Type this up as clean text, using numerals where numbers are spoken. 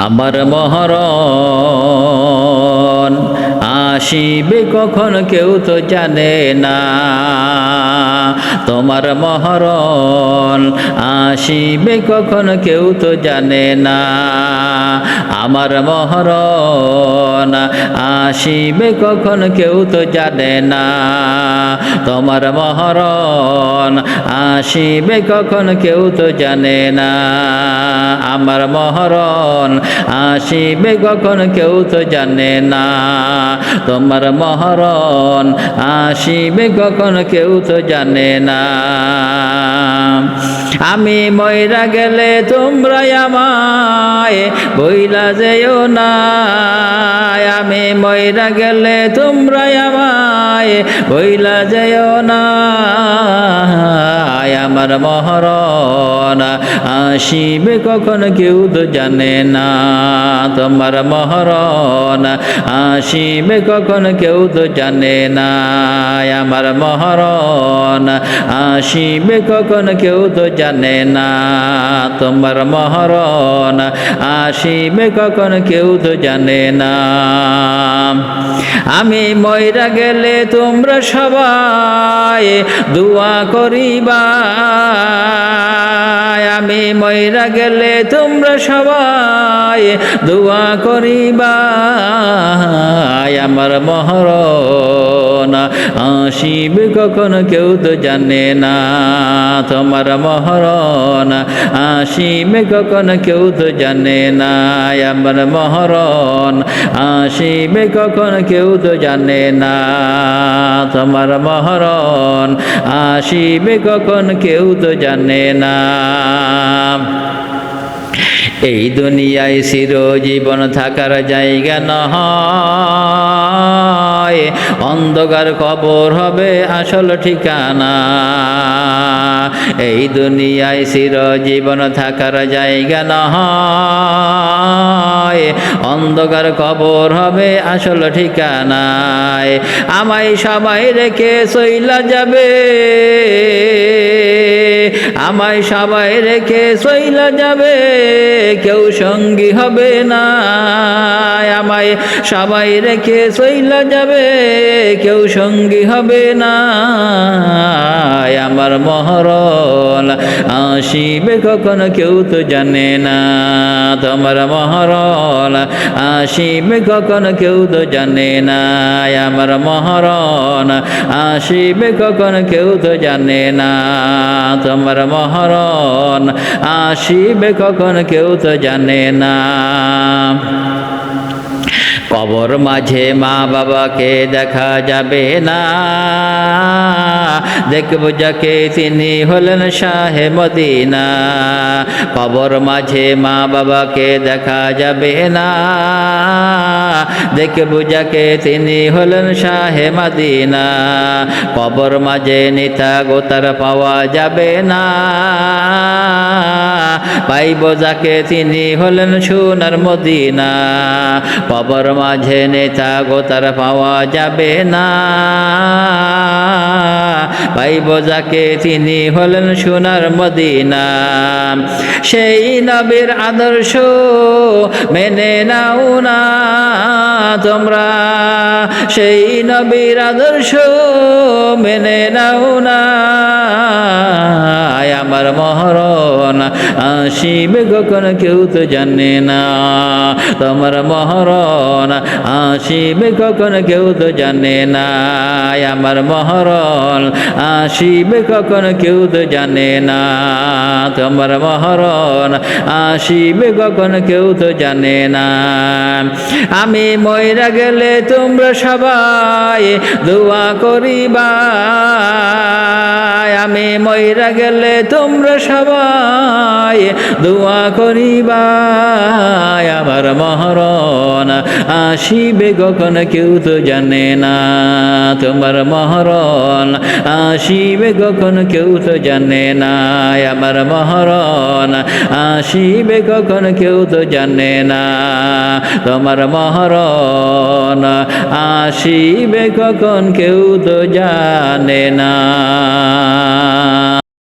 আমার মহরণ আসিবে কখন কেউ তো জানে না, তোমার মহরণ আসিবে কখন কেউ তো জানে না। আমার মহরণ আসিবে কখন কেউ তো জানে না, তোমার মহরণ আসিবে কখন কেউ তো জানে না। আমার মহরণ আসিবে কখন কেউ তো জানে না, তোমার মহরণ আসিবে কখন কেউ তো জানে না। আমি মইরা গেলে তোমরা আমায় বইলা যেও না, আমি মইরা গেলে তোমরা আমায় বইলা যেও না। আমার মহরণ আসিবে কখন কেউ তো জানে না, তোমার মহরণ আসিবে কখন কেউ তো জানে না। আমার মহরণ আসিবে কখন কেউ তো জানে না, তোমার মহরণ আসিবে কখন কেউ তো জানে না। আমি মইরা গেলে তোমরা সবাই দোয়া করিবা, আমি মইরা গেলে তোমরা সবাই দোয়া করিবা। আমার মহরণ আসিবে কখন কেউ তো জানে না, তোমার মহরণ আসিবে কখন কেউ তো জানে না। আমার মহরণ আসিবে কখন কেউ তো জানে না, তোমার মহরণ আসিবে কখন কেউ তো জানে না। এই দুনিয়ায় চিরজীবন থাকার জায়গা নয়, অন্ধকার কবর হবে আসল ঠিকানা। এই দুনিয়ায় চিরজীবন থাকার জায়গা নয়, অন্ধকার কবর হবে আসল ঠিকানায়। আমায় সবাই রেখে চইলা যাবে, আমায় সবাই রেখে চইলা যাবে, কেউ সঙ্গী হবে না। আমায় সবাই রেখে চইলা যাবে, কেউ সঙ্গী হবে না। আমার মহরণ আসিবে কখন কেউ তো জানে না, তোমার মহরণ আসিবে কখন কেউ তো জানে না। আমার মহরণ আসিবে কখন কেউ তো জানে না, তোমার মহরণ আসিবে কখন কেউ তো জানে না। কবর মাঝে মা বাবাকে দেখা যাবে না, দেখব যাকে তিনি হলেন শাহে মদিনা। কবর মাঝে মা বাবাকে দেখা যাবে না, দেখব যাকে তিনি হলেন শাহে মদিনা। কবর মাঝে নিতা গোতার পাওয়া যাবে না, পাইব যাকে তিনি হলেন সোনার মদিনা। কবর মাঝে নেতা গোতার পাওয়া যাবে না, পাইব যাকে তিনি হলেন সোনার মদিনা। সেই নবীর আদর্শ মেনে নাও না তোমরা, সেই নবীর আদর্শ মেনে নাও না। আমার মহরণ আসিবে কখন কেউ তো জানে না, তোমার মহরণ আসিবে কখন কেউ তো জানে না। আমার মহরণ আসিবে কখন কেউ তো জানে না, তোমার মহরণ আসিবে কখন কেউ তো জানে না। আমি মইরা গেলে তোমরা সবাই দোয়া করিবা, আমি মইরা গেলে তোমরা সবাই দোয়া করিবা। আমার মহরণ আসিবে কখন কেউ তো জানে না, তোমার মহরণ আসিবে কখন কেউ তো জানে না। আমার মহরণ আসিবে কখন কেউ তো জানে না, তোমার মহরণ আসিবে কখন কেউ তো জানে না।